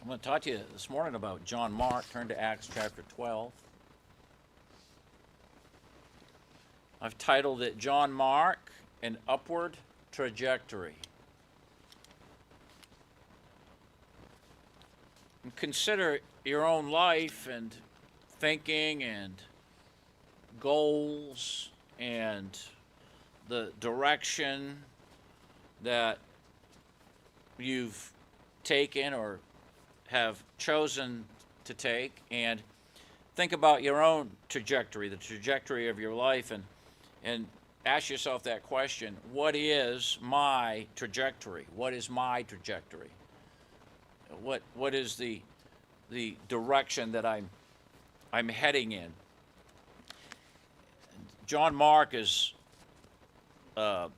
I'm going to talk to you this morning about John Mark. Turn to Acts chapter 12. I've titled it John Mark, An Upward Trajectory. And consider your own life and thinking and goals and the direction that you've taken or have chosen to take, and think about your own trajectory, the trajectory of your life, and ask yourself that question: what is my trajectory? What is my trajectory? What is the direction that I'm heading in? John Mark is a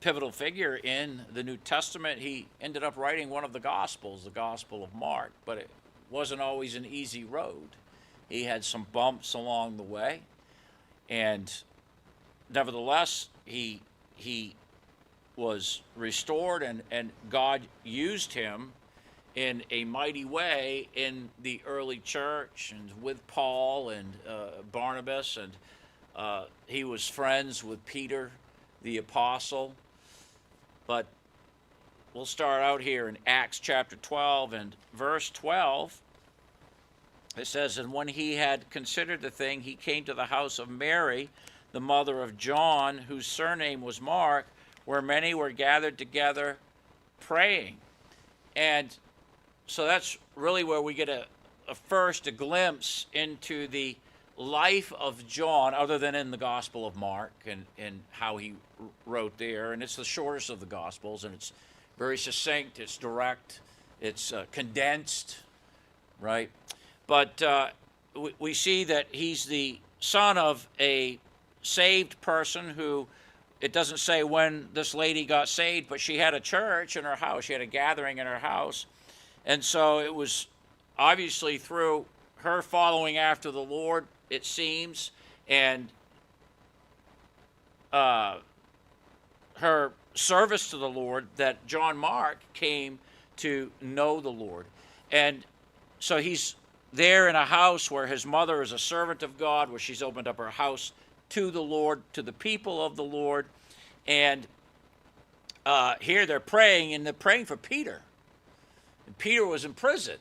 pivotal figure in the New Testament. He ended up writing one of the Gospels, the Gospel of Mark, but it wasn't always an easy road. He had some bumps along the way, and nevertheless, he was restored, and God used him in a mighty way in the early church, and with Paul and Barnabas, and he was friends with Peter, the apostle. But we'll start out here in Acts chapter 12 and verse 12. It says, "And when he had considered the thing, he came to the house of Mary, the mother of John, whose surname was Mark, where many were gathered together praying." And so that's really where we get a glimpse into the life of John, other than in the Gospel of Mark and how he wrote there. And it's the shortest of the Gospels, and it's very succinct, it's direct, it's condensed, right? But we see that he's the son of a saved person who, it doesn't say when this lady got saved, but she had a church in her house. She had a gathering in her house. And so it was obviously through her following after the Lord, it seems, and her service to the Lord, that John Mark came to know the Lord. And so he's there in a house where his mother is a servant of God, where she's opened up her house to the Lord, to the people of the Lord. And here they're praying, and they're praying for Peter. And Peter was in prison.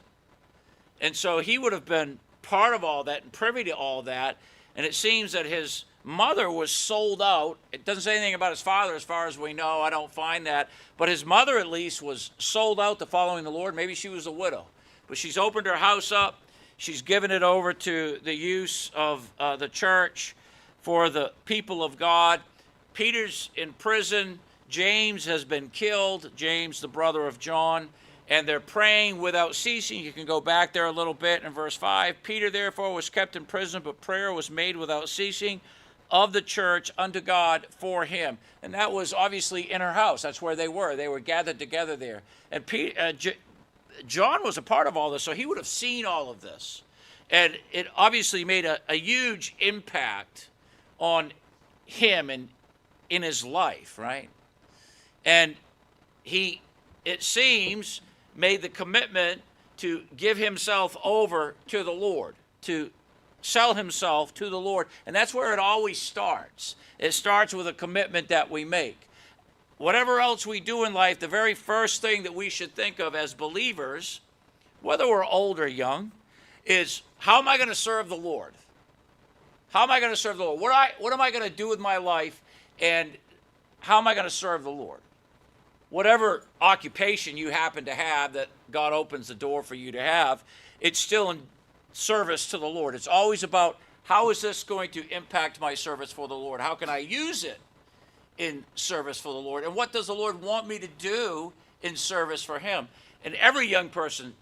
And so he would have been part of all that and privy to all that. And it seems that his mother was sold out. It doesn't say anything about his father as far as we know. I don't find that. But his mother at least was sold out to following the Lord. Maybe she was a widow. But she's opened her house up. She's given it over to the use of the church for the people of God. Peter's in prison. James has been killed. James, the brother of John. And they're praying without ceasing. You can go back there a little bit in verse 5. "Peter therefore was kept in prison, but prayer was made without ceasing of the church unto God for him." And that was obviously in her house. That's where they were. They were gathered together there. And John was a part of all this, so he would have seen all of this. And it obviously made a huge impact on him and in his life, right? And he, it seems, made the commitment to give himself over to the Lord, to sell himself to the Lord. And that's where it always starts. It starts with a commitment that we make. Whatever else we do in life, the very first thing that we should think of as believers, whether we're old or young, is how am I going to serve the Lord? How am I going to serve the Lord? What am I going to do with my life, and how am I going to serve the Lord? Whatever occupation you happen to have that God opens the door for you to have, it's still in service to the Lord. It's always about, how is this going to impact my service for the Lord? How can I use it in service for the Lord? And what does the Lord want me to do in service for him? And every young person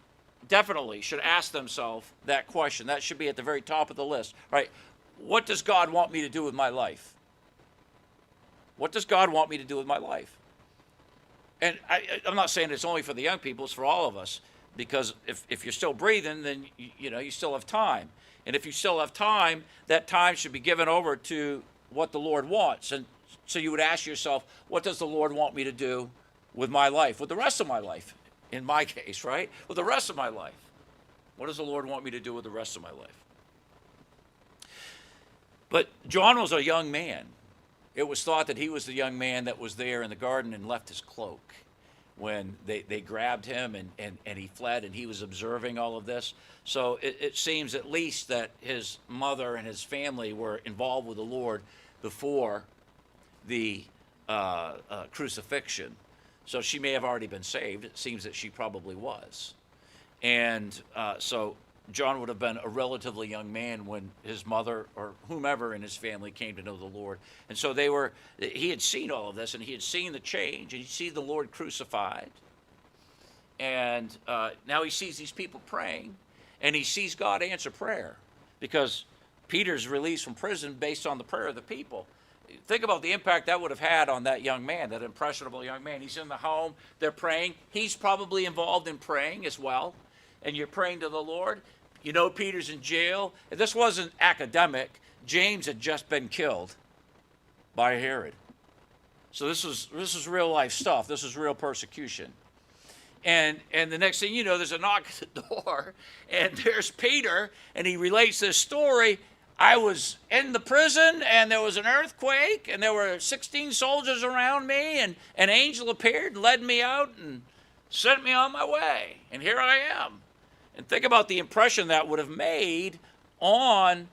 definitely should ask themselves that question. That should be at the very top of the list, right? What does God want me to do with my life? What does God want me to do with my life? And I'm not saying it's only for the young people, it's for all of us. Because if you're still breathing, then you still have time. And if you still have time, that time should be given over to what the Lord wants. And so you would ask yourself, what does the Lord want me to do with my life, with the rest of my life? in my case, right? With the rest of my life. What does the Lord want me to do with the rest of my life? But John was a young man. It was thought that he was the young man that was there in the garden and left his cloak when they grabbed him and he fled, and he was observing all of this. So it seems at least that his mother and his family were involved with the Lord before the crucifixion. So she may have already been saved. It seems that she probably was. And so John would have been a relatively young man when his mother or whomever in his family came to know the Lord. And so he had seen all of this, and he had seen the change, and he'd seen the Lord crucified. And now he sees these people praying, and he sees God answer prayer, because Peter's released from prison based on the prayer of the people. Think about the impact that would have had on that young man, that impressionable young man. He's in the home, they're praying. He's probably involved in praying as well. And you're praying to the Lord. You know Peter's in jail. This wasn't academic. James had just been killed by Herod. So this is real life stuff. This is real persecution. And the next thing you know, there's a knock at the door, and there's Peter, and he relates this story. I was in the prison, and there was an earthquake, and there were 16 soldiers around me, and an angel appeared, led me out, and sent me on my way. And here I am. And think about the impression that would have made on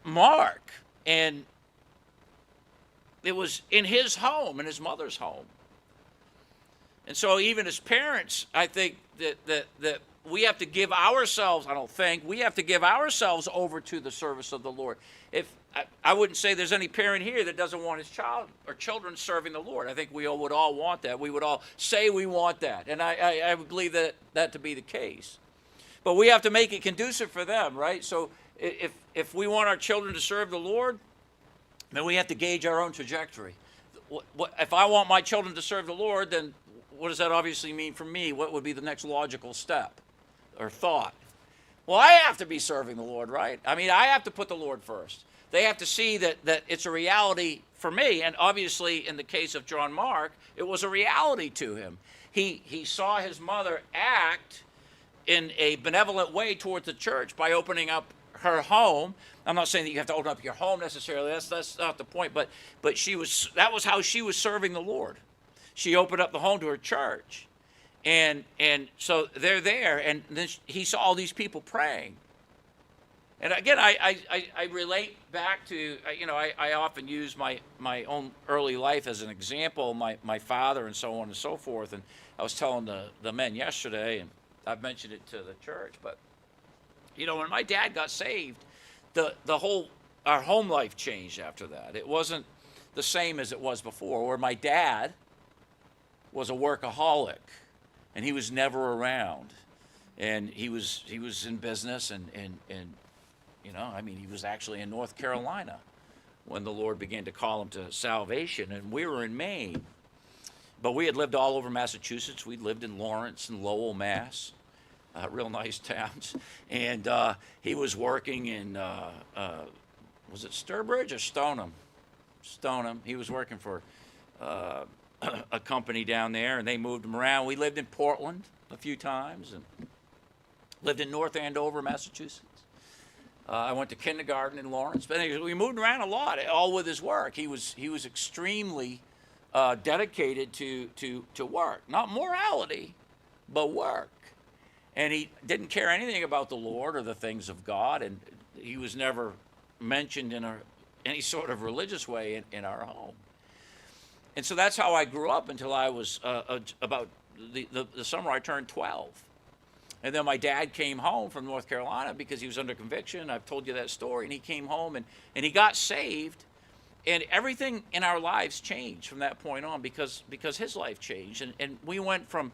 Mark. And it was in his home, in his mother's home. And so even as parents, I think that we have to give ourselves, we have to give ourselves over to the service of the Lord. I wouldn't say there's any parent here that doesn't want his child or children serving the Lord. I think we all would all want that. We would all say we want that. And I would believe that to be the case. But we have to make it conducive for them, right? So if we want our children to serve the Lord, then we have to gauge our own trajectory. If I want my children to serve the Lord, then what does that obviously mean for me? What would be the next logical step or thought? Well, I have to be serving the Lord, right? I mean, I have to put the Lord first. They have to see that it's a reality for me. And obviously, in the case of John Mark, it was a reality to him. He saw his mother act in a benevolent way towards the church by opening up her home. I'm not saying that you have to open up your home necessarily. That's not the point. But that was how she was serving the Lord. She opened up the home to her church. And so they're there, and then he saw all these people praying. And again, I relate back to, I often use my own early life as an example, my father and so on and so forth. And I was telling the men yesterday, and I've mentioned it to the church, but, when my dad got saved, our home life changed after that. It wasn't the same as it was before, where my dad was a workaholic, and he was never around. And he was in business, and he was actually in North Carolina when the Lord began to call him to salvation, and we were in Maine. But we had lived all over Massachusetts. We lived in Lawrence and Lowell, Mass, real nice towns. And he was working in, was it Sturbridge or Stoneham? Stoneham. He was working for a company down there, and they moved him around. We lived in Portland a few times, and lived in North Andover, Massachusetts. I went to kindergarten in Lawrence, but anyway, we moved around a lot, all with his work. He was extremely dedicated to work, not morality, but work. And he didn't care anything about the Lord or the things of God, and he was never mentioned in any sort of religious way in our home. And so that's how I grew up until I was about the summer I turned 12. And then my dad came home from North Carolina because he was under conviction. I've told you that story. And he came home and he got saved. And everything in our lives changed from that point on because his life changed. And we went from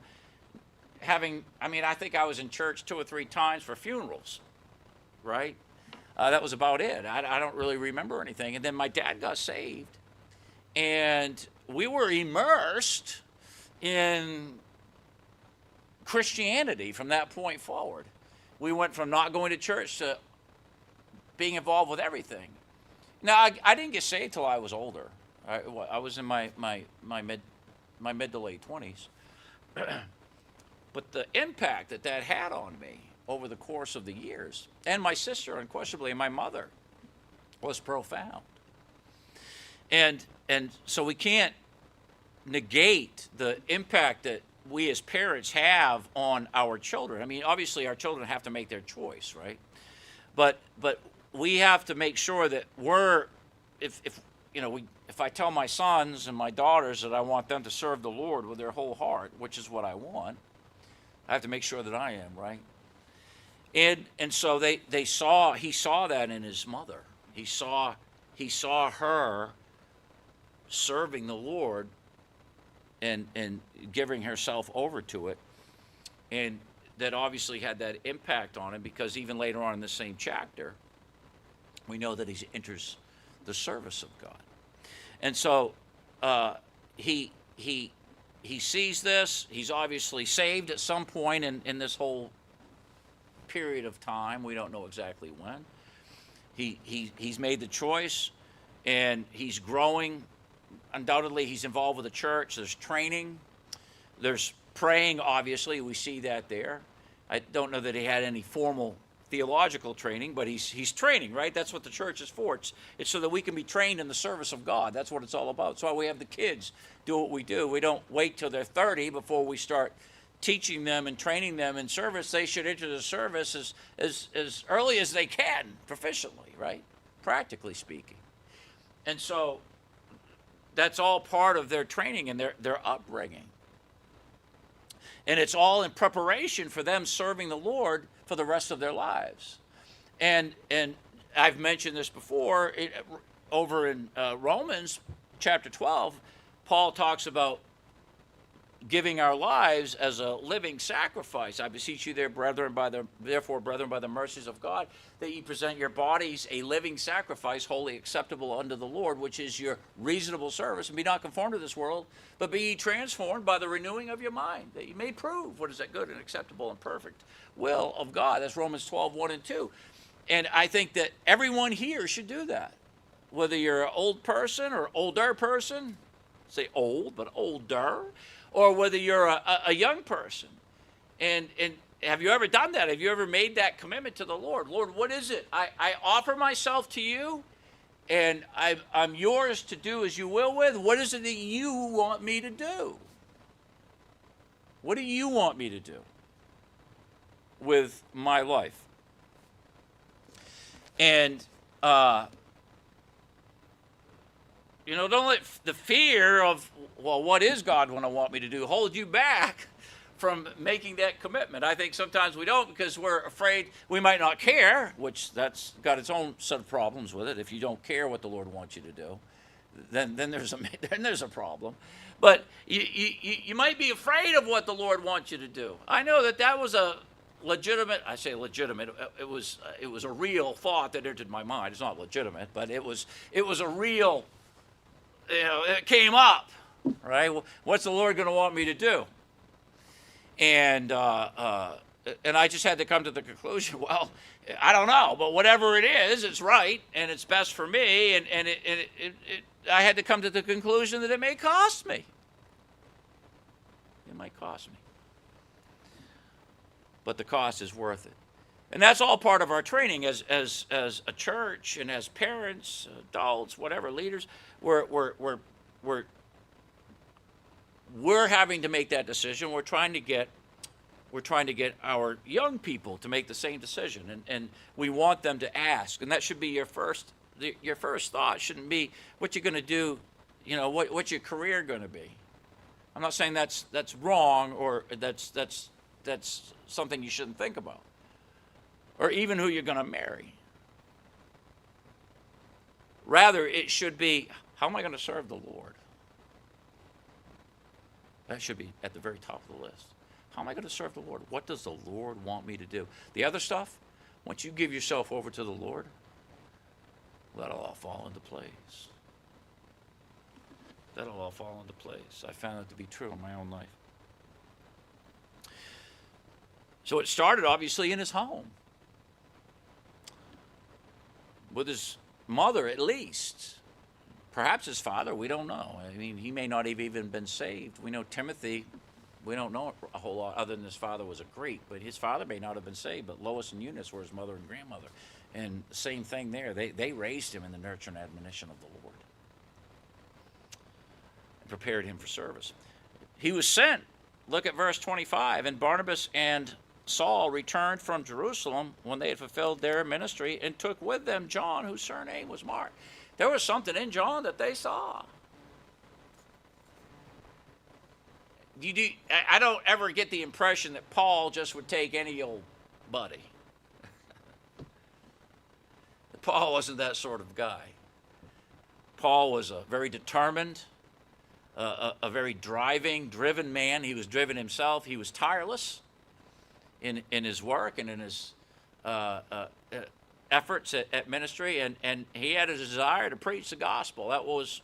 I think I was in church 2 or 3 times for funerals, right? That was about it. I don't really remember anything. And then my dad got saved. And we were immersed in Christianity from that point forward. We went from not going to church to being involved with everything. Now, I didn't get saved till I was older. I was in my mid to late 20s. But the impact that that had on me over the course of the years, and my sister, unquestionably, and my mother, was profound. And so we can't negate the impact that we as parents have on our children. I mean, obviously our children have to make their choice, right? But we have to make sure that we're, if I tell my sons and my daughters that I want them to serve the Lord with their whole heart, which is what I want, I have to make sure that I am, right? And so he saw that in his mother. He saw her serving the Lord and giving herself over to it. And that obviously had that impact on him, because even later on in the same chapter, we know that he enters the service of God. And so he sees this. He's obviously saved at some point in this whole period of time. We don't know exactly when. He's made the choice, and he's growing. Undoubtedly, he's involved with the church. There's training. There's praying, obviously. We see that there. I don't know that he had any formal theological training, but he's training, right? That's what the church is for. It's so that we can be trained in the service of God. That's what it's all about. That's why we have the kids do what we do. We don't wait till they're 30 before we start teaching them and training them in service. They should enter the service as early as they can, proficiently, right? Practically speaking. And so that's all part of their training and their upbringing. And it's all in preparation for them serving the Lord for the rest of their lives. And I've mentioned this before, over in Romans chapter 12, Paul talks about giving our lives as a living sacrifice. I beseech you, therefore, brethren, by the mercies of God, that ye present your bodies a living sacrifice, wholly acceptable unto the Lord, which is your reasonable service. And be not conformed to this world, but be ye transformed by the renewing of your mind, that ye may prove what is that good and acceptable and perfect will of God. That's Romans 12, 1 and 2. And I think that everyone here should do that. Whether you're an old person or older person, say old, but older, or whether you're a young person. And have you ever done that? Have you ever made that commitment to the Lord? Lord, what is it? I offer myself to you, and I'm yours to do as you will with. What is it that you want me to do? What do you want me to do with my life? And, don't let the fear of, well, what is God going to want me to do, hold you back from making that commitment. I think sometimes we don't, because we're afraid we might not care, which that's got its own set of problems with it. If you don't care what the Lord wants you to do, then there's a problem. But you might be afraid of what the Lord wants you to do. I know that was a legitimate, I say legitimate, it was a real thought that entered my mind. It's not legitimate, but it was a real, it came up, right? Well, what's the Lord going to want me to do? And I just had to come to the conclusion, well, I don't know, but whatever it is, it's right, and it's best for me, and I had to come to the conclusion that it may cost me. It might cost me. But the cost is worth it. And that's all part of our training as a church and as parents, adults, whatever, leaders. We're having to make that decision. We're trying to get our young people to make the same decision, and we want them to ask. And that should be your first thought. Shouldn't be what you're going to do. What's your career going to be? I'm not saying that's wrong, or that's something you shouldn't think about, or even who you're going to marry. Rather, it should be, how am I going to serve the Lord? That should be at the very top of the list. How am I going to serve the Lord? What does the Lord want me to do? The other stuff, once you give yourself over to the Lord, that'll all fall into place. That'll all fall into place. I found it to be true in my own life. So it started, obviously, in his home. With his mother, at least. Perhaps his father, we don't know. I mean, he may not have even been saved. We know Timothy We don't know a whole lot other than his father was a Greek, but his father may not have been saved, but Lois and Eunice were his mother and grandmother. And same thing there. They raised him in the nurture and admonition of the Lord and prepared him for service. He was sent. Look at verse 25. And Barnabas and Saul returned from Jerusalem when they had fulfilled their ministry and took with them John, whose surname was Mark. There was something in John that they saw. I don't ever get the impression that Paul just would take any old buddy. Paul wasn't that sort of guy. Paul was a very determined, a very driven man. He was driven himself. He was tireless in his work and in his efforts at ministry, and he had a desire to preach the gospel. That was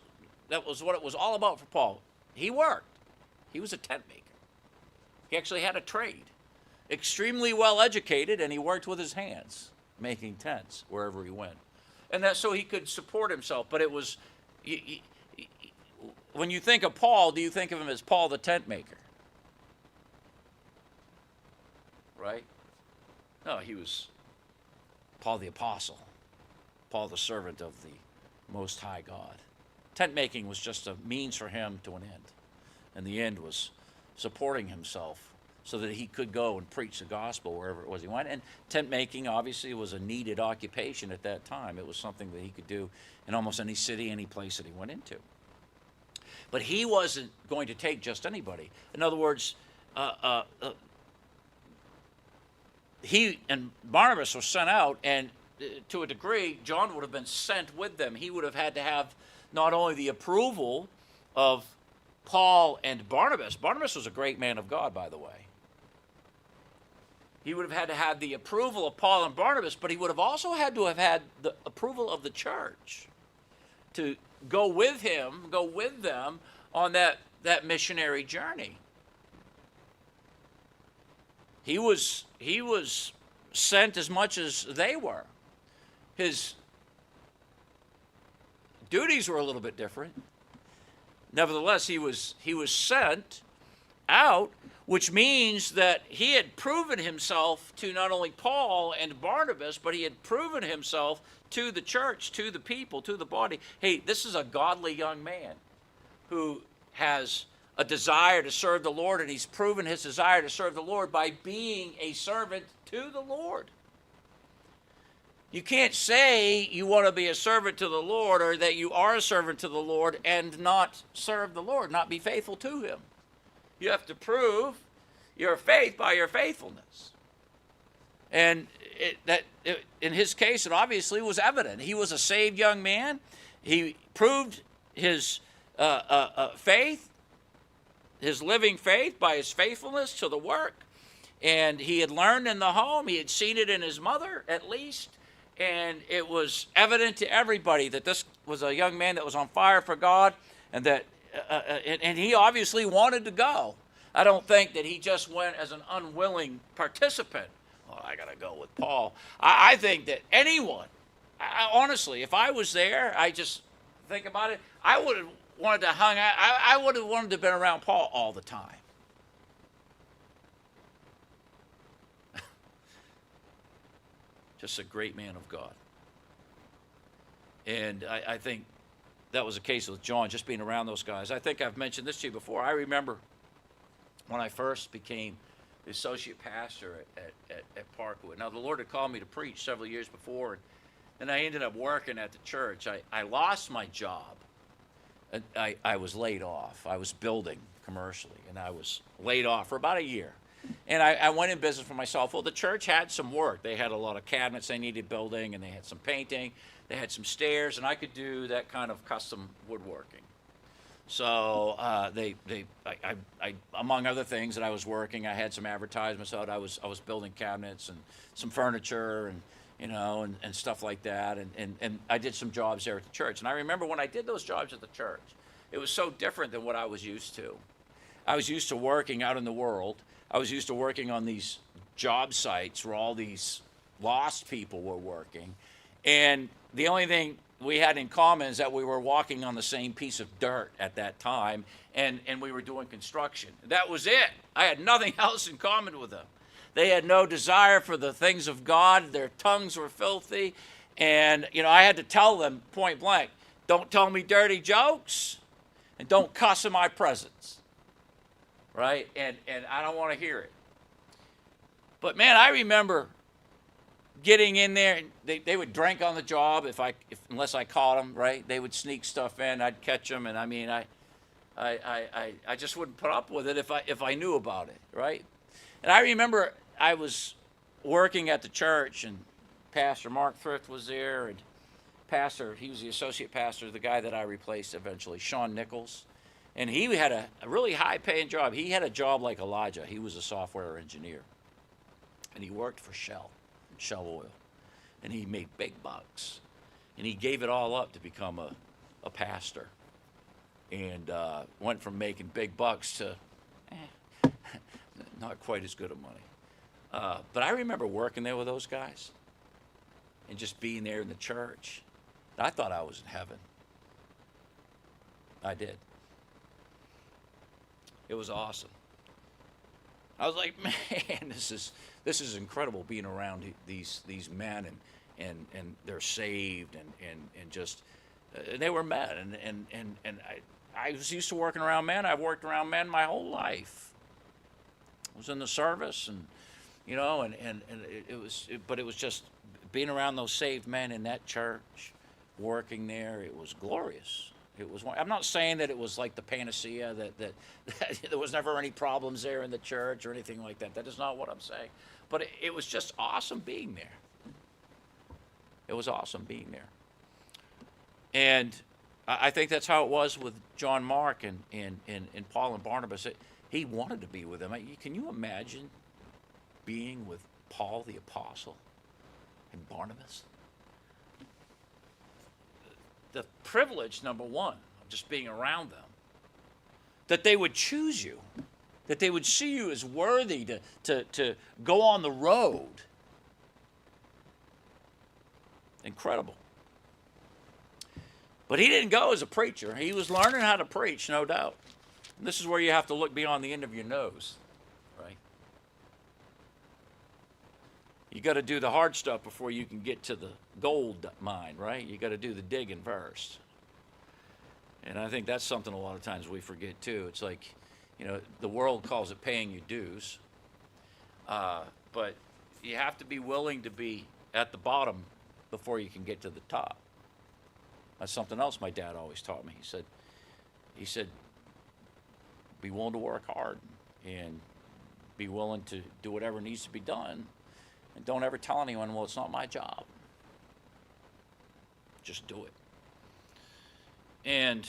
what it was all about for Paul. He worked. He was a tent maker. He actually had a trade. Extremely well educated, and he worked with his hands, making tents wherever he went. And that's so he could support himself. But it was, when you think of Paul, do you think of him as Paul the tent maker? Right? No, he was Paul the apostle, Paul the servant of the Most High God. Tent making was just a means for him to an end. And the end was supporting himself so that he could go and preach the gospel wherever it was he went. And tent making obviously was a needed occupation at that time. It was something that he could do in almost any city, any place that he went into. But he wasn't going to take just anybody. In other words, he and Barnabas were sent out, and to a degree, John would have been sent with them. He would have had to have not only the approval of Paul and Barnabas. Barnabas was a great man of God, by the way. He would have had to have the approval of Paul and Barnabas, but he would have also had to have had the approval of the church to go with them on that missionary journey. He was sent as much as they were. His duties were a little bit different. Nevertheless, he was sent out, which means that he had proven himself to not only Paul and Barnabas, but he had proven himself to the church, to the people, to the body. Hey, this is a godly young man who has a desire to serve the Lord, and he's proven his desire to serve the Lord by being a servant to the Lord. You can't say you want to be a servant to the Lord or that you are a servant to the Lord and not serve the Lord, not be faithful to him. You have to prove your faith by your faithfulness. And in his case, it obviously was evident. He was a saved young man. He proved his faith, his living faith, by his faithfulness to the work. And he had learned in the home. He had seen it in his mother, at least. And it was evident to everybody that this was a young man that was on fire for God, and that and he obviously wanted to go. I don't think that he just went as an unwilling participant. Well, I got to go with Paul. I think that anyone, honestly, if I was there, I just think about it, I would have wanted to hang out. I would have wanted to have been around Paul all the time. Just a great man of God. And I think that was the case with John, just being around those guys. I think I've mentioned this to you before. I remember when I first became the associate pastor at Parkwood. Now, the Lord had called me to preach several years before, and I ended up working at the church. I lost my job. I was laid off. I was building commercially, and I was laid off for about a year. And I went in business for myself. Well, the church had some work. They had a lot of cabinets they needed building, and they had some painting. They had some stairs, and I could do that kind of custom woodworking. So I among other things that I was working, I had some advertisements out. I was building cabinets and some furniture and stuff like that. And I did some jobs there at the church. And I remember when I did those jobs at the church, it was so different than what I was used to. I was used to working out in the world. I was used to working on these job sites where all these lost people were working. And the only thing we had in common is that we were walking on the same piece of dirt at that time, and we were doing construction. That was it. I had nothing else in common with them. They had no desire for the things of God. Their tongues were filthy. And, I had to tell them point blank, don't tell me dirty jokes and don't cuss in my presence. Right? And I don't want to hear it. But, man, I remember getting in there, and they would drink on the job unless I caught them, right? They would sneak stuff in. I'd catch them, and I just wouldn't put up with it if I knew about it, right? And I remember I was working at the church, and Pastor Mark Thrift was there, and he was the associate pastor, the guy that I replaced eventually, Sean Nichols. And he had a really high-paying job. He had a job like Elijah. He was a software engineer. And he worked for Shell Oil. And he made big bucks. And he gave it all up to become a pastor. And went from making big bucks to not quite as good of money. But I remember working there with those guys and just being there in the church. I thought I was in heaven. I did. It was awesome. I was like, man, this is incredible being around these men and they're saved and just they were men and I was used to working around men. I've worked around men my whole life. I was in the service and it was just being around those saved men in that church, working there. It was glorious. I'm not saying that it was like the panacea, that there was never any problems there in the church or anything like that. That is not what I'm saying. But it was just awesome being there. It was awesome being there. And I think that's how it was with John Mark and Paul and Barnabas. He wanted to be with them. Can you imagine being with Paul the Apostle and Barnabas? The privilege, number one, of just being around them, that they would choose you, that they would see you as worthy to go on the road. Incredible. But he didn't go as a preacher. He was learning how to preach, no doubt. And this is where you have to look beyond the end of your nose, right? You got to do the hard stuff before you can get to the gold mine, right? You got to do the digging first. And I think that's something a lot of times we forget too. It's like, the world calls it paying your dues. But you have to be willing to be at the bottom before you can get to the top. That's something else my dad always taught me. He said, be willing to work hard and be willing to do whatever needs to be done. And don't ever tell anyone, well, it's not my job. Just do it. And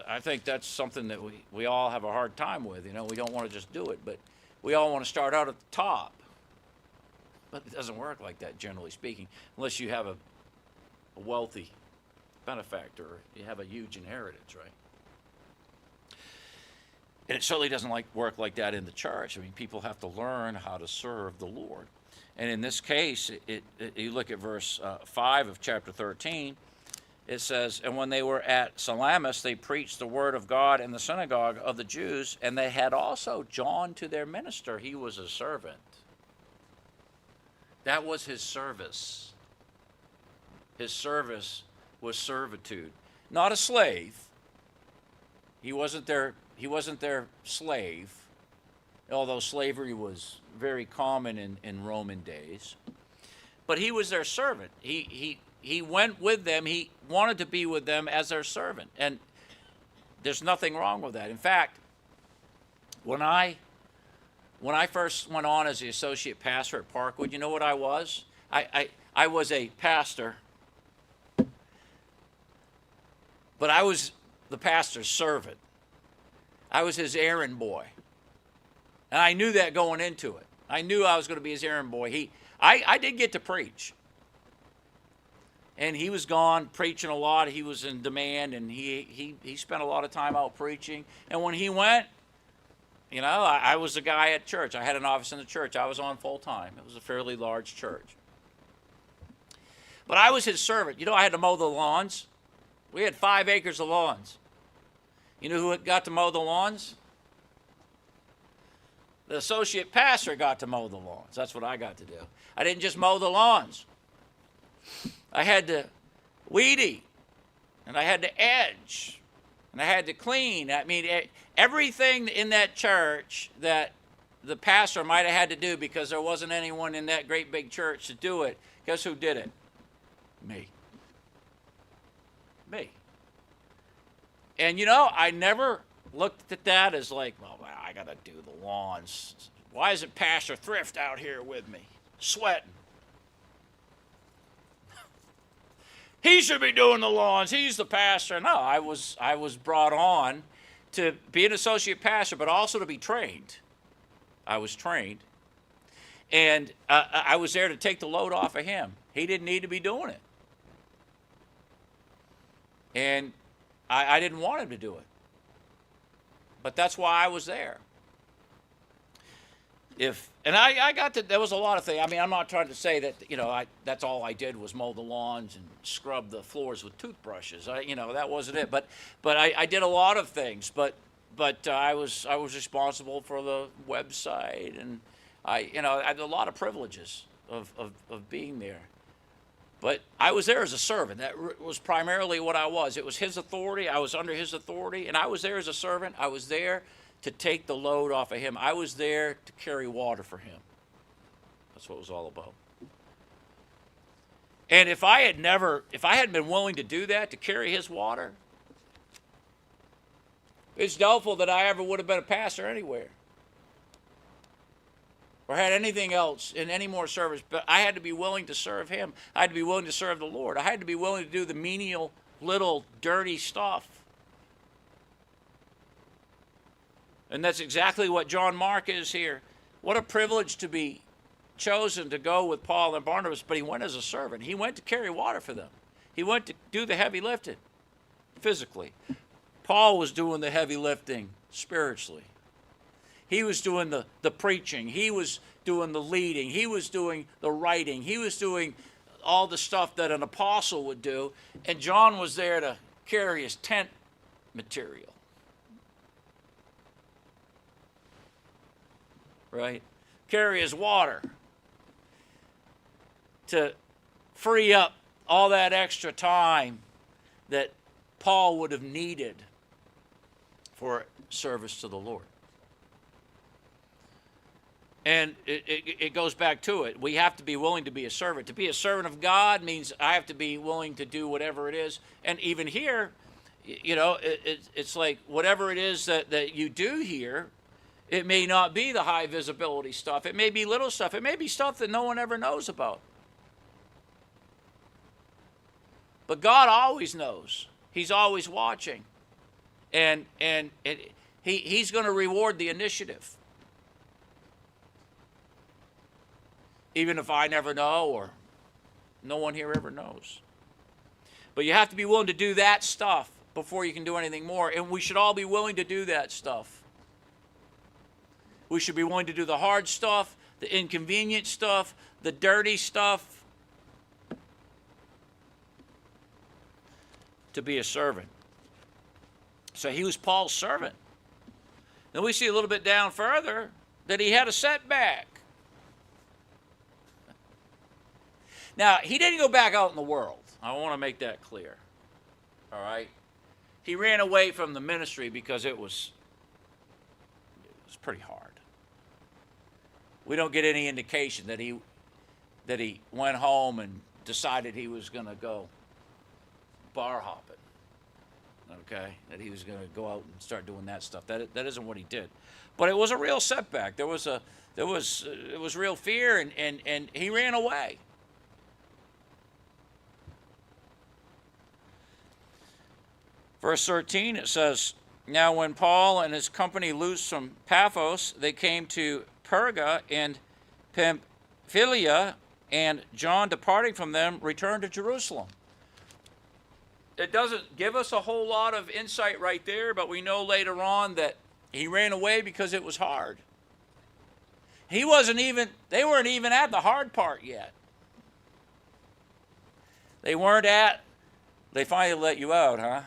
I think that's something that we all have a hard time with. We don't want to just do it, but we all want to start out at the top. But it doesn't work like that, generally speaking, unless you have a wealthy benefactor, or you have a huge inheritance, right? And it certainly doesn't work like that in the church. People have to learn how to serve the Lord. And in this case, you look at verse 5 of chapter 13, it says, and when they were at Salamis, they preached the word of God in the synagogue of the Jews, and they had also John to their minister. He was a servant. That was his service. His service was servitude. Not a slave. He wasn't their slave, although slavery was very common in Roman days. But he was their servant. He went with them. He wanted to be with them as their servant. And there's nothing wrong with that. In fact, when I first went on as the associate pastor at Parkwood, you know what I was? I was a pastor, but I was the pastor's servant. I was his errand boy. And I knew that going into it. I knew I was going to be his errand boy. I did get to preach. And he was gone preaching a lot. He was in demand, and he spent a lot of time out preaching. And when he went, I was the guy at church. I had an office in the church. I was on full time. It was a fairly large church. But I was his servant. I had to mow the lawns. We had 5 acres of lawns. You know who got to mow the lawns? The associate pastor got to mow the lawns. That's what I got to do. I didn't just mow the lawns. I had to weed eat, and I had to edge, and I had to clean. I mean, everything in that church that the pastor might have had to do because there wasn't anyone in that great big church to do it. Guess who did it? Me. Me. And I never looked at that as like, well, I got to do the lawns. Why isn't Pastor Thrift out here with me, sweating? He should be doing the lawns. He's the pastor. No, I was brought on to be an associate pastor, but also to be trained. I was trained. And I was there to take the load off of him. He didn't need to be doing it. And I didn't want him to do it. But that's why I was there. I got to, there was a lot of things. I mean, I'm not trying to say that, that's all I did was mow the lawns and scrub the floors with toothbrushes. That wasn't it. But I did a lot of things. But I was responsible for the website, and I had a lot of privileges of being there. But I was there as a servant. That was primarily what I was. It was his authority. I was under his authority, and I was there as a servant. I was there to take the load off of him. I was there to carry water for him. That's what it was all about. And if I hadn't been willing to do that, to carry his water, it's doubtful that I ever would have been a pastor anywhere, or had anything else in any more service. But I had to be willing to serve him. I had to be willing to serve the Lord. I had to be willing to do the menial, little, dirty stuff. And that's exactly what John Mark is here. What a privilege to be chosen to go with Paul and Barnabas, but he went as a servant. He went to carry water for them. He went to do the heavy lifting physically. Paul was doing the heavy lifting spiritually. He was doing the preaching. He was doing the leading. He was doing the writing. He was doing all the stuff that an apostle would do. And John was there to carry his tent material. Right? Carry his water. To free up all that extra time that Paul would have needed for service to the Lord. And it goes back to it. We have to be willing to be a servant. To be a servant of God means I have to be willing to do whatever it is. And even here, it's like whatever it is that you do here, it may not be the high visibility stuff. It may be little stuff. It may be stuff that no one ever knows about. But God always knows. He's always watching. And He's going to reward the initiative. Even if I never know, or no one here ever knows. But you have to be willing to do that stuff before you can do anything more. And we should all be willing to do that stuff. We should be willing to do the hard stuff, the inconvenient stuff, the dirty stuff, to be a servant. So he was Paul's servant. Then we see a little bit down further that he had a setback. Now, he didn't go back out in the world. I want to make that clear. All right? He ran away from the ministry because it was pretty hard. We don't get any indication that he went home and decided he was going to go bar hopping. Okay? That he was going to go out and start doing that stuff. That isn't what he did. But it was a real setback. It was real fear, and he ran away. Verse 13, it says, "Now when Paul and his company loosed from Paphos, they came to Perga and Pamphylia, and John, departing from them, returned to Jerusalem." It doesn't give us a whole lot of insight right there, but we know later on that he ran away because it was hard. They weren't even at the hard part yet. They finally let you out, huh?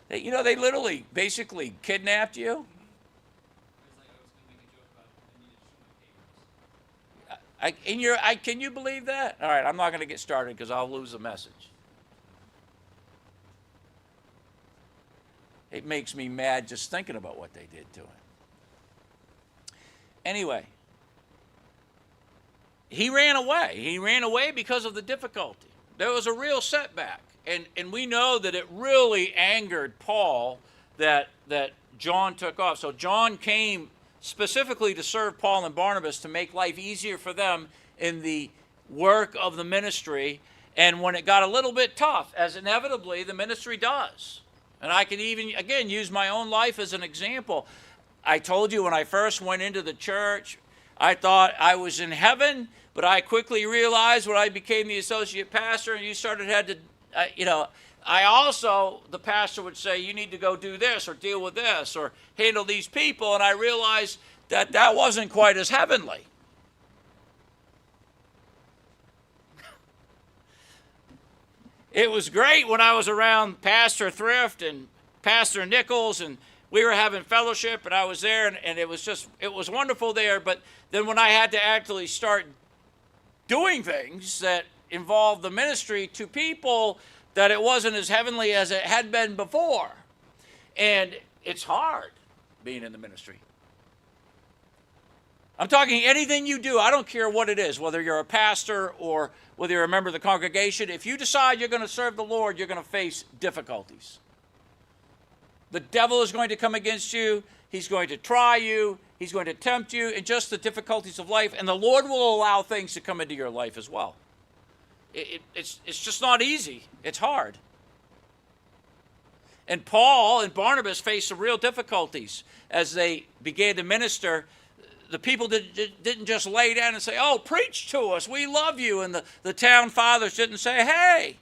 They literally, basically kidnapped you. Can you believe that? All right, I'm not going to get started because I'll lose the message. It makes me mad just thinking about what they did to him. Anyway, he ran away. He ran away because of the difficulty. There was a real setback. And we know that it really angered Paul that John took off. So John came specifically to serve Paul and Barnabas to make life easier for them in the work of the ministry. And when it got a little bit tough, as inevitably the ministry does, and I can even, again, use my own life as an example. I told you when I first went into the church, I thought I was in heaven, but I quickly realized when I became the associate pastor and the pastor would say, you need to go do this or deal with this or handle these people. And I realized that wasn't quite as heavenly. It was great when I was around Pastor Thrift and Pastor Nichols and we were having fellowship and I was there and it was wonderful there. But then when I had to actually start doing things that involved the ministry to people, that it wasn't as heavenly as it had been before. And it's hard being in the ministry. I'm talking anything you do, I don't care what it is, whether you're a pastor or whether you're a member of the congregation. If you decide you're going to serve the Lord, you're going to face difficulties. The devil is going to come against you. He's going to try you. He's going to tempt you in just the difficulties of life. And the Lord will allow things to come into your life as well. It's just not easy. It's hard. And Paul and Barnabas faced some real difficulties as they began to minister. The people didn't just lay down and say, oh, preach to us, we love you. And the town fathers didn't say, hey,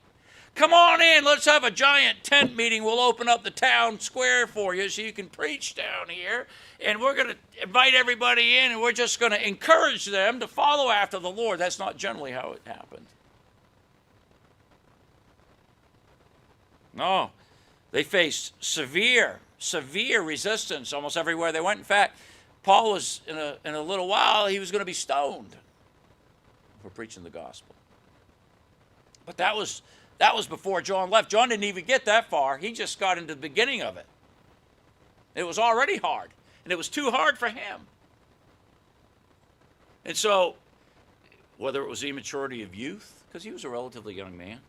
come on in, let's have a giant tent meeting. We'll open up the town square for you so you can preach down here. And we're going to invite everybody in and we're just going to encourage them to follow after the Lord. That's not generally how it happened. No, they faced severe resistance almost everywhere they went. In fact, Paul was, in a little while, he was going to be stoned for preaching the gospel. But that was before John left. John didn't even get that far. He just got into the beginning of it. It was already hard, and it was too hard for him. And so, whether it was the immaturity of youth, because he was a relatively young man,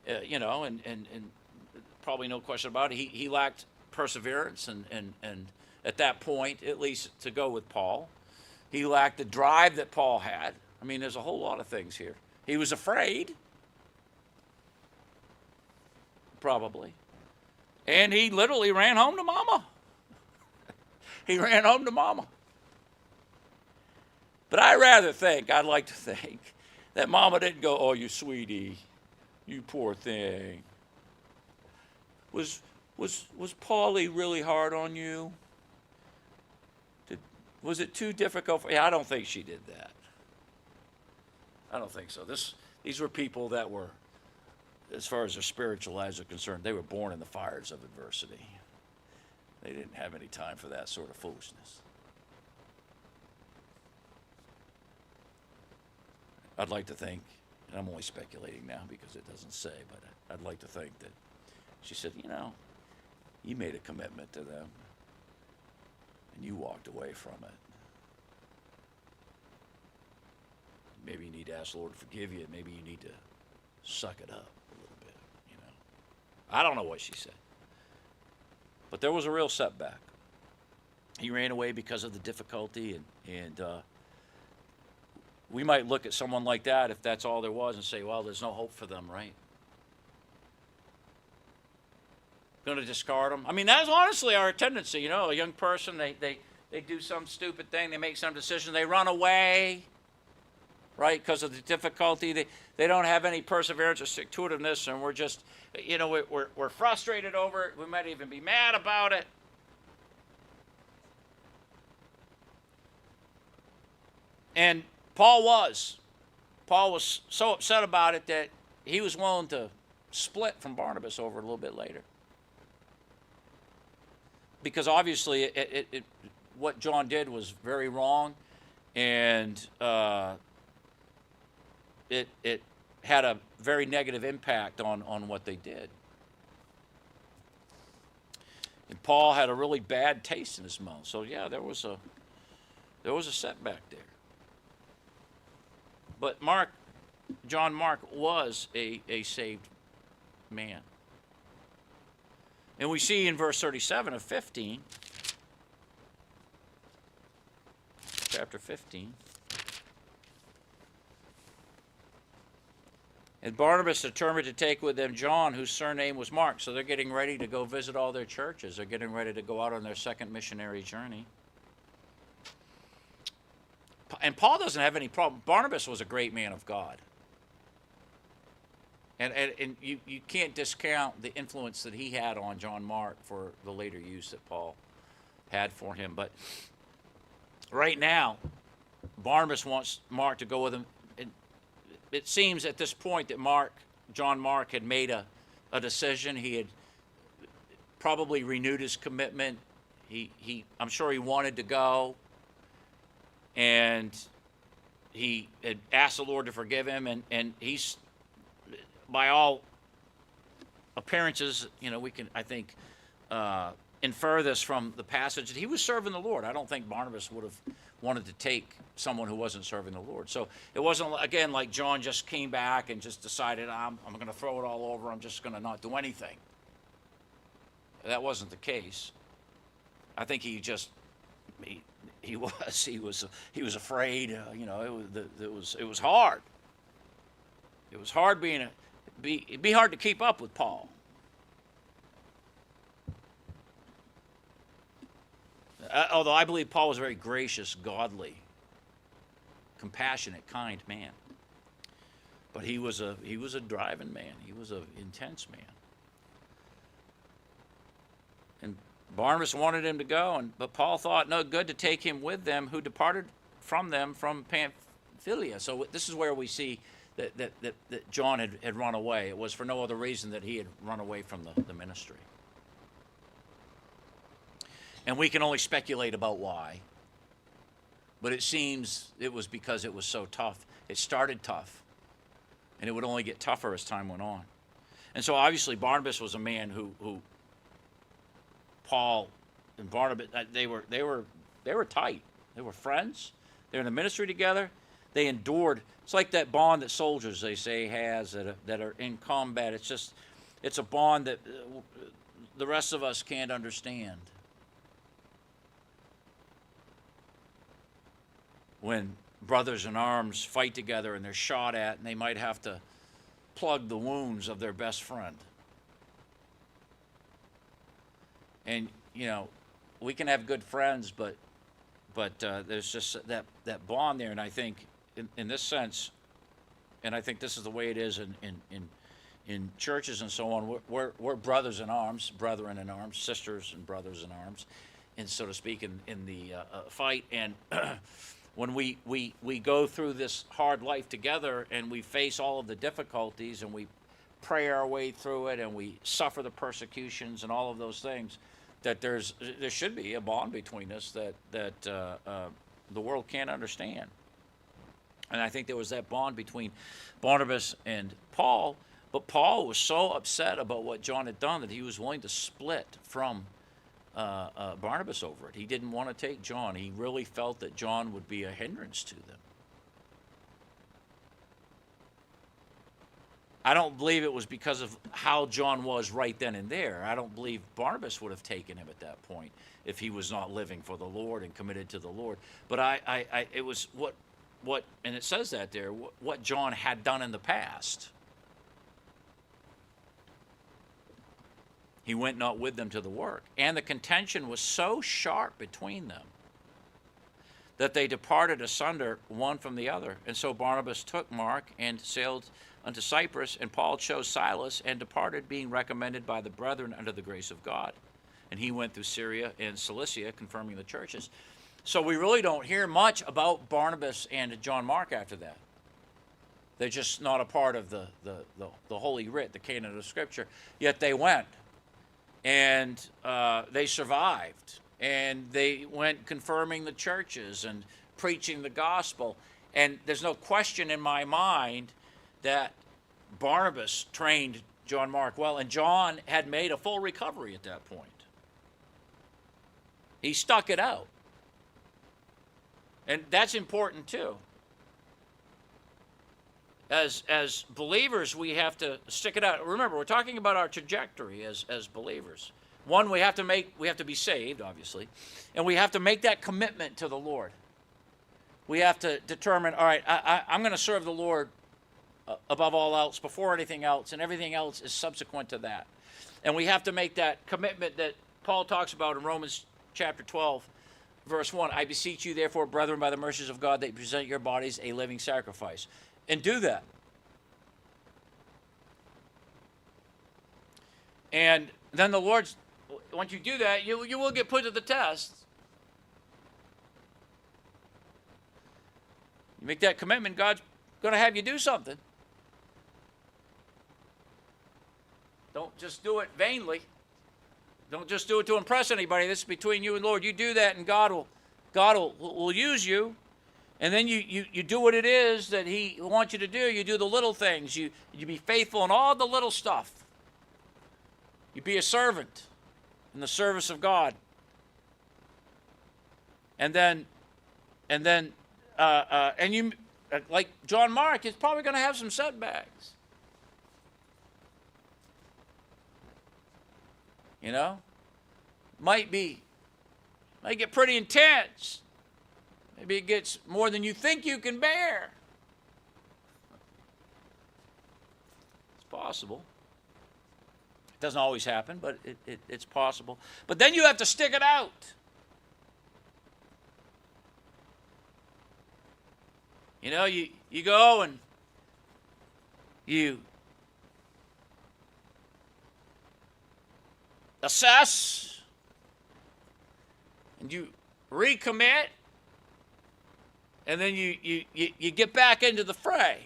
and probably no question about it, he lacked perseverance and at that point, at least to go with Paul. He lacked the drive that Paul had. I mean, there's a whole lot of things here. He was afraid, probably. And he literally ran home to mama. He ran home to mama. But I'd like to think, that mama didn't go, oh, you sweetie, you poor thing. Was Paulie really hard on you? Was it too difficult for you? I don't think she did that. I don't think so. These were people that were, as far as their spiritual lives are concerned, they were born in the fires of adversity. They didn't have any time for that sort of foolishness. I'd like to think, and I'm only speculating now because it doesn't say, but I'd like to think that she said, you made a commitment to them. And you walked away from it. Maybe you need to ask the Lord to forgive you. Maybe you need to suck it up a little bit, I don't know what she said. But there was a real setback. He ran away because of the difficulty, and we might look at someone like that, if that's all there was, and say, well, there's no hope for them, right? Going to discard them. I mean, that's honestly our tendency. A young person, they do some stupid thing, they make some decision, they run away, right, because of the difficulty. They don't have any perseverance or stick-to-itiveness, and we're just, we're frustrated over it. We might even be mad about it. And Paul was. Paul was so upset about it that he was willing to split from Barnabas over it a little bit later. Because obviously what John did was very wrong, and it had a very negative impact on what they did. And Paul had a really bad taste in his mouth. So yeah, there was a setback there. But John Mark was a saved man. And we see in verse 37 of 15, chapter 15, and Barnabas determined to take with them John, whose surname was Mark. So they're getting ready to go visit all their churches. They're getting ready to go out on their second missionary journey. And Paul doesn't have any problem. Barnabas was a great man of God. And you can't discount the influence that he had on John Mark for the later use that Paul had for him. But right now, Barnabas wants Mark to go with him. And it seems at this point that John Mark had made a decision. He had probably renewed his commitment. I'm sure he wanted to go. And he had asked the Lord to forgive him. And he's, by all appearances, we can, I think, infer this from the passage that he was serving the Lord. I don't think Barnabas would have wanted to take someone who wasn't serving the Lord. So it wasn't, again, like John just came back and just decided, I'm going to throw it all over. I'm just going to not do anything. That wasn't the case. I think he was afraid. It was hard. It was hard it'd be hard to keep up with Paul. Although I believe Paul was a very gracious, godly, compassionate, kind man. But he was a driving man. He was an intense man. And Barnabas wanted him to go, but Paul thought no good to take him with them, who departed from them from Pamphylia. So this is where we see that John had run away. It was for no other reason that he had run away from the ministry. And we can only speculate about why. But it seems it was because it was so tough. It started tough, and it would only get tougher as time went on. And so obviously Barnabas was a man who Paul and Barnabas, they were tight. They were friends. They were in the ministry together. They endured. It's like that bond that soldiers, they say, has that are in combat. It's a bond that the rest of us can't understand. When brothers in arms fight together and they're shot at, and they might have to plug the wounds of their best friend. And we can have good friends, but there's just that bond there. And I think in this sense, and I think this is the way it is in churches and so on. We're brothers in arms, brethren in arms, sisters and brothers in arms, and so to speak, in the fight. And when we go through this hard life together, and we face all of the difficulties, and we pray our way through it, and we suffer the persecutions and all of those things, that there should be a bond between us that the world can't understand. And I think there was that bond between Barnabas and Paul, but Paul was so upset about what John had done that he was willing to split from Barnabas over it. He didn't want to take John. He really felt that John would be a hindrance to them. I don't believe it was because of how John was right then and there. I don't believe Barnabas would have taken him at that point if he was not living for the Lord and committed to the Lord. But it was what, and it says that there, what John had done in the past. He went not with them to the work. And the contention was so sharp between them that they departed asunder one from the other. And so Barnabas took Mark and sailed unto Cyprus, and Paul chose Silas and departed, being recommended by the brethren under the grace of God. And he went through Syria and Cilicia, confirming the churches. So we really don't hear much about Barnabas and John Mark after that. They're just not a part of the Holy Writ, the canon of Scripture. Yet they went, and they survived, and they went confirming the churches and preaching the gospel. And there's no question in my mind that Barnabas trained John Mark well, and John had made a full recovery at that point. He stuck it out. And that's important too. As believers, we have to stick it out. Remember, we're talking about our trajectory as believers. One, we have to be saved, obviously, and we have to make that commitment to the Lord. We have to determine, all right, I'm going to serve the Lord above all else, before anything else, and everything else is subsequent to that. And we have to make that commitment that Paul talks about in Romans chapter 12, verse 1. I beseech you, therefore, brethren, by the mercies of God, that you present your bodies a living sacrifice. And do that. And then the Lord's, once you do that, you will get put to the test. You make that commitment, God's going to have you do something. Don't just do it vainly. Don't just do it to impress anybody. This is between you and Lord. You do that, and God will use you. And then you do what it is that He wants you to do. You do the little things. You be faithful in all the little stuff. You be a servant in the service of God. And you, like John Mark, is probably going to have some setbacks. You know, might get pretty intense. Maybe it gets more than you think you can bear. It's possible. It doesn't always happen, but it's possible. But then you have to stick it out. You know, you go and you assess and you recommit, and then you get back into the fray.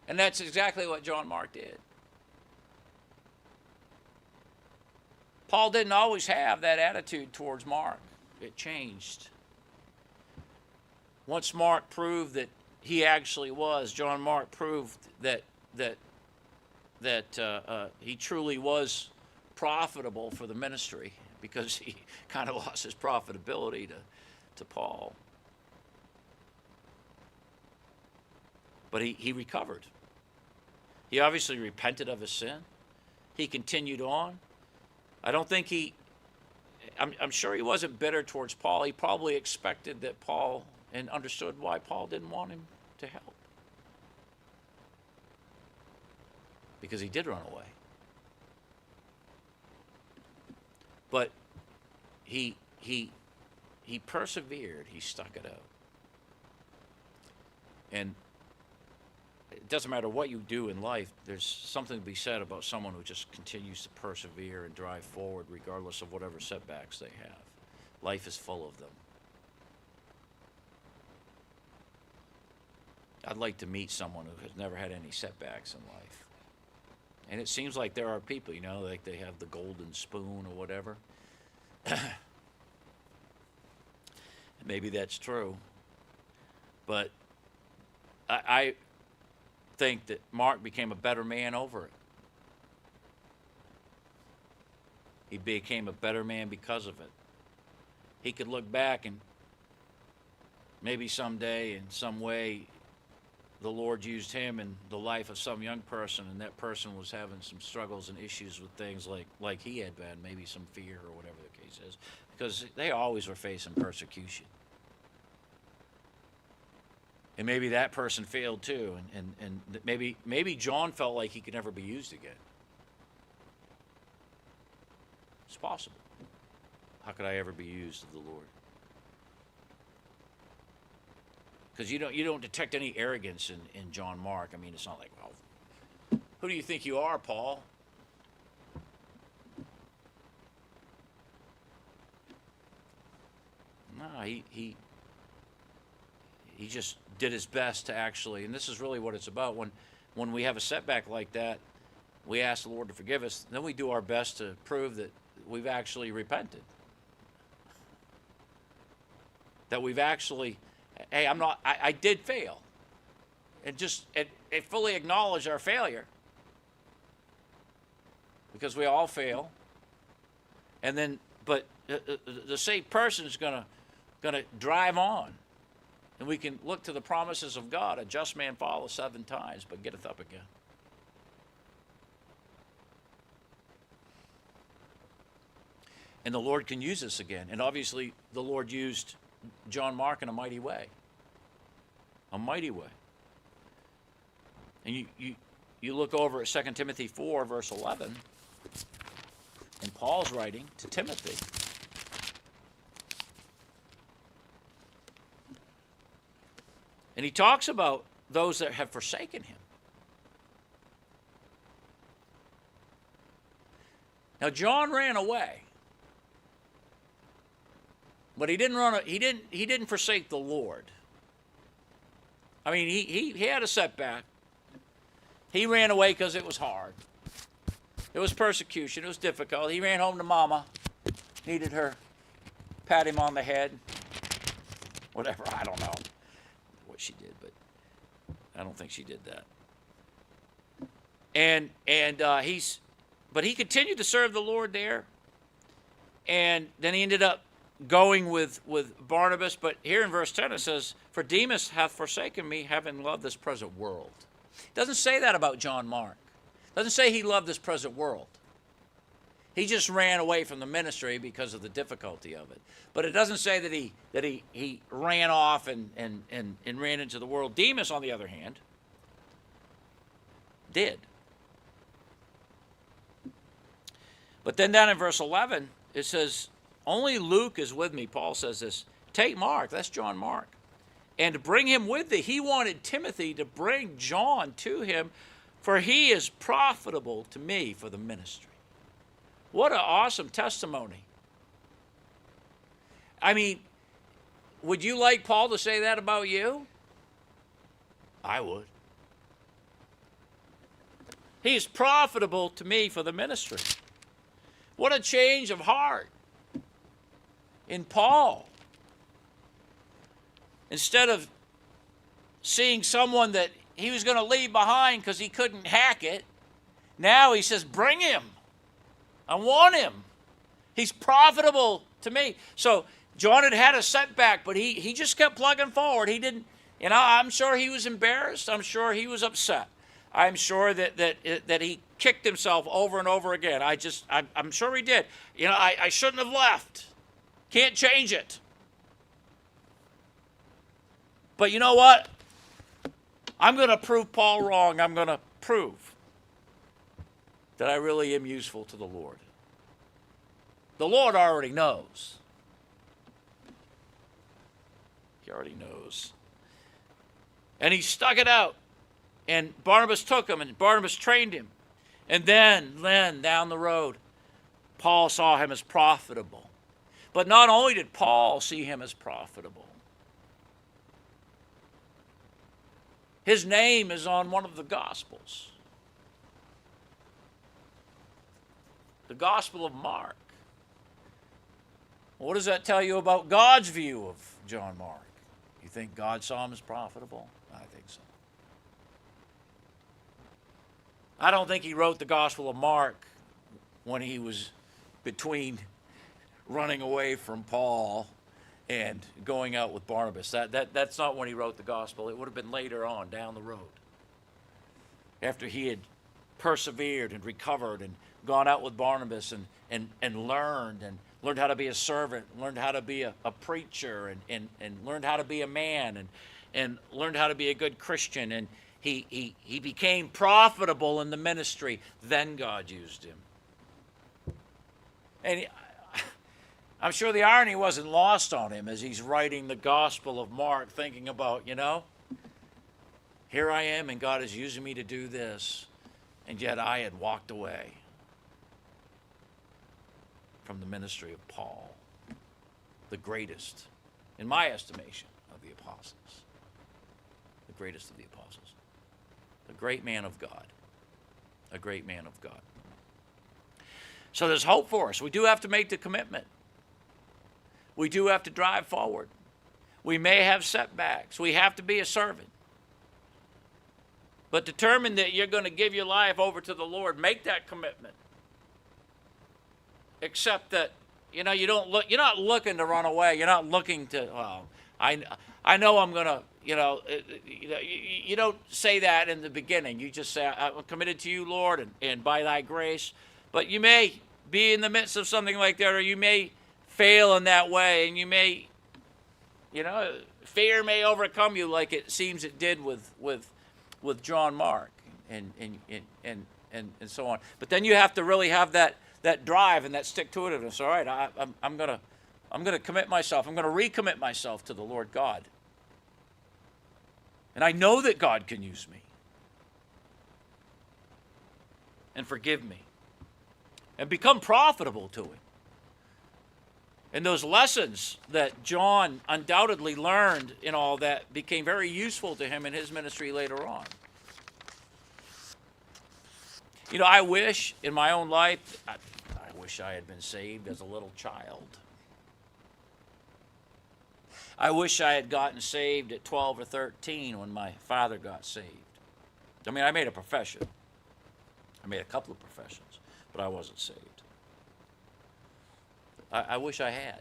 And that's exactly what John Mark did. Paul didn't always have that attitude towards Mark. It changed. Once Mark proved that he actually was, John Mark proved that he truly was profitable for the ministry, because he kind of lost his profitability to Paul. But he recovered. He obviously repented of his sin. He continued on. I don't think I'm sure he wasn't bitter towards Paul. He probably expected that Paul, and understood why Paul didn't want him to help. Because he did run away. But he persevered. He stuck it out. And it doesn't matter what you do in life, there's something to be said about someone who just continues to persevere and drive forward regardless of whatever setbacks they have. Life is full of them. I'd like to meet someone who has never had any setbacks in life. And it seems like there are people, you know, like they have the golden spoon or whatever. Maybe that's true. But I think that Mark became a better man over it. He became a better man because of it. He could look back, and maybe someday in some way the Lord used him in the life of some young person, and that person was having some struggles and issues with things like he had been, maybe some fear or whatever the case is, because they always were facing persecution. And maybe that person failed too, and maybe John felt like he could never be used again. It's possible. How could I ever be used of the Lord? Because you don't detect any arrogance in John Mark. I mean, it's not like, well, who do you think you are, Paul? No, he just did his best to actually, and this is really what it's about. When we have a setback like that, we ask the Lord to forgive us. Then we do our best to prove that we've actually repented. That we've actually, hey, I did fail. And just fully acknowledge our failure. Because we all fail. And then, but the same person is gonna drive on. And we can look to the promises of God. A just man falleth 7 times, but getteth up again. And the Lord can use us again. And obviously, the Lord used John Mark in a mighty way. A mighty way. And you look over at 2 Timothy 4, verse 11, and Paul's writing to Timothy. And he talks about those that have forsaken him. Now, John ran away. But he didn't forsake the Lord. I mean, he had a setback. He ran away because it was hard. It was persecution. It was difficult. He ran home to Mama. Needed her. Pat him on the head. Whatever. I don't know what she did, but I don't think she did that. But he continued to serve the Lord there. And then he ended up going with Barnabas. But here in verse 10 it says, "For Demas hath forsaken me, having loved this present world." It doesn't say that about John Mark. It doesn't say he loved this present world. He just ran away from the ministry because of the difficulty of it. But it doesn't say that he ran off and ran into the world. Demas, on the other hand, did. But then down in verse 11, it says, "Only Luke is with me." Paul says this. "Take Mark," that's John Mark, "and bring him with thee." He wanted Timothy to bring John to him, "for he is profitable to me for the ministry." What an awesome testimony. I mean, would you like Paul to say that about you? I would. He is profitable to me for the ministry. What a change of heart in Paul. Instead of seeing someone that he was going to leave behind because he couldn't hack it, now he says, bring him. I want him. He's profitable to me. So John had a setback, but he just kept plugging forward. He didn't, I'm sure he was embarrassed. I'm sure he was upset. I'm sure that he kicked himself over and over again. I'm sure he did. I shouldn't have left. Can't change it. But you know what? I'm going to prove Paul wrong. I'm going to prove that I really am useful to the Lord. The Lord already knows. He already knows. And he stuck it out. And Barnabas took him, and Barnabas trained him. And then down the road, Paul saw him as profitable. But not only did Paul see him as profitable, his name is on one of the Gospels. The Gospel of Mark. What does that tell you about God's view of John Mark? You think God saw him as profitable? I think so. I don't think he wrote the Gospel of Mark when he was between running away from Paul and going out with Barnabas. That's not when he wrote the Gospel. It would have been later on, down the road. After he had persevered and recovered and gone out with Barnabas and learned how to be a servant, learned how to be a preacher, and learned how to be a man, and learned how to be a good Christian, and he became profitable in the ministry. Then God used him. And I'm sure the irony wasn't lost on him as he's writing the Gospel of Mark, thinking about, here I am and God is using me to do this, and yet I had walked away from the ministry of Paul, the greatest, in my estimation, of the apostles. greatest of the apostles. A great man of God. A great man of God. So there's hope for us. We do have to make the commitment. We do have to drive forward. We may have setbacks. We have to be a servant. But determine that you're going to give your life over to the Lord. Make that commitment. Except that, you're not looking to run away. You're not looking to, I know I'm going to, you don't say that in the beginning. You just say, I'm committed to you, Lord, and by thy grace. But you may be in the midst of something like that, or you may fail in that way, and you may, fear may overcome you like it seems it did with John Mark and so on. But then you have to really have that drive and that stick-to-itiveness. All right, I'm gonna commit myself. I'm gonna recommit myself to the Lord God. And I know that God can use me and forgive me and become profitable to Him. And those lessons that John undoubtedly learned in all that became very useful to him in his ministry later on. I wish in my own life, I wish I had been saved as a little child. I wish I had gotten saved at 12 or 13 when my father got saved. I made a profession. I made a couple of professions, but I wasn't saved. I wish I had.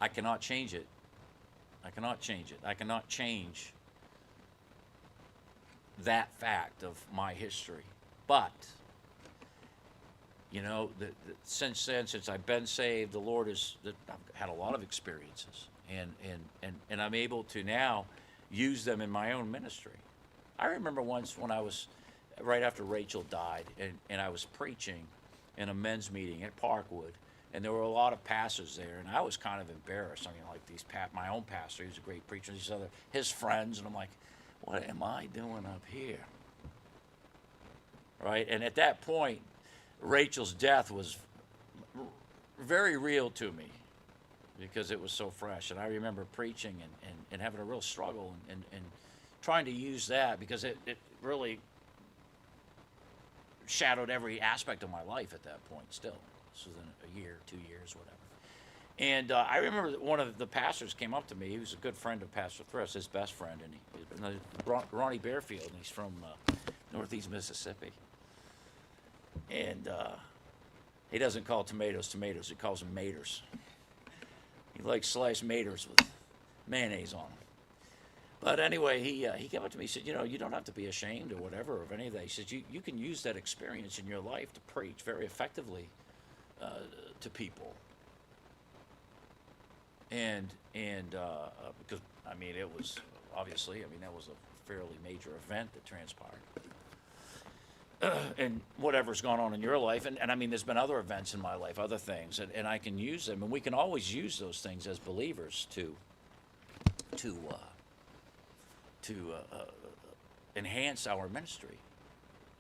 I cannot change it. I cannot change it. I cannot change that fact of my history. But, since then, since I've been saved, the Lord I've had a lot of experiences. And I'm able to now use them in my own ministry. I remember once when I was, right after Rachel died, and I was preaching in a men's meeting at Parkwood, and there were a lot of pastors there, and I was kind of embarrassed. My own pastor, he was a great preacher, and his friends, and I'm like, what am I doing up here? Right? And at that point, Rachel's death was very real to me because it was so fresh. And I remember preaching and having a real struggle and trying to use that because it really shadowed every aspect of my life at that point still. This was in a year, 2 years, whatever. And I remember that one of the pastors came up to me. He was a good friend of Pastor Thrift's, his best friend, and Ronnie Bearfield, and he's from northeast Mississippi. And he doesn't call tomatoes tomatoes, he calls them maters. He likes sliced maters with mayonnaise on them. But anyway, he came up to me, he said, you don't have to be ashamed or whatever of any of that. He says, you can use that experience in your life to preach very effectively to people. And because, it was, obviously, that was a fairly major event that transpired. And whatever's gone on in your life, and there's been other events in my life, other things, and I can use them, and we can always use those things as believers to enhance our ministry.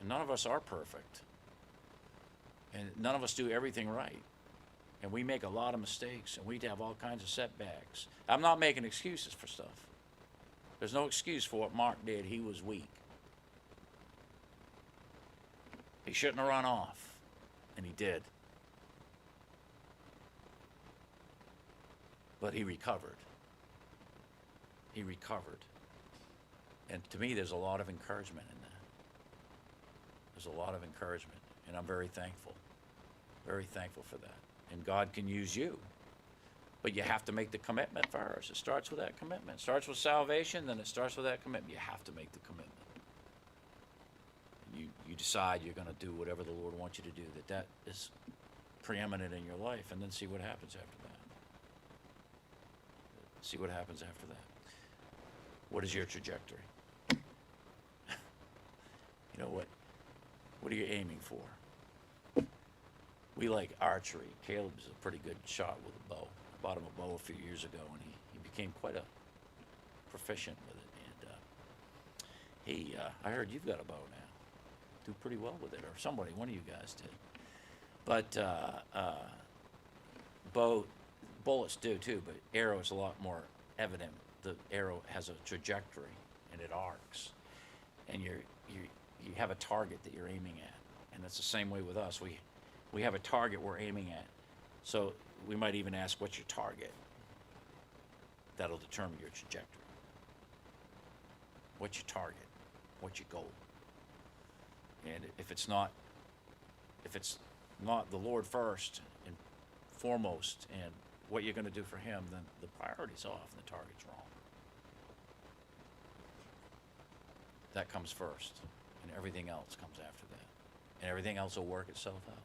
And none of us are perfect, and none of us do everything right, and we make a lot of mistakes, and we have all kinds of setbacks. I'm not making excuses for stuff. There's no excuse for what Mark did. He was weak. He shouldn't have run off, and he did. But he recovered. He recovered. And to me, there's a lot of encouragement in that. There's a lot of encouragement, and I'm very thankful for that. And God can use you, but you have to make the commitment first. It starts with that commitment. It starts with salvation, then it starts with that commitment. You have to make the commitment. You decide you're going to do whatever the Lord wants you to do, that is preeminent in your life, and then see what happens after that. See what happens after that. What is your trajectory? What are you aiming for? We like archery. Caleb's a pretty good shot with a bow. I bought him a bow a few years ago, and he became quite a proficient with it. And I heard you've got a bow now. Do pretty well with it, or one of you guys did. But bullets do too, but arrow is a lot more evident the arrow has a trajectory and it arcs, and you have a target that you're aiming at, and it's the same way with us. We have a target we're aiming at, so we might even ask, what's your target? That'll determine your trajectory. What's your target? What's your goal? And if it's not the Lord first and foremost, and what you're going to do for Him, then the priority's off and the target's wrong. That comes first, and everything else comes after that, and everything else will work itself out.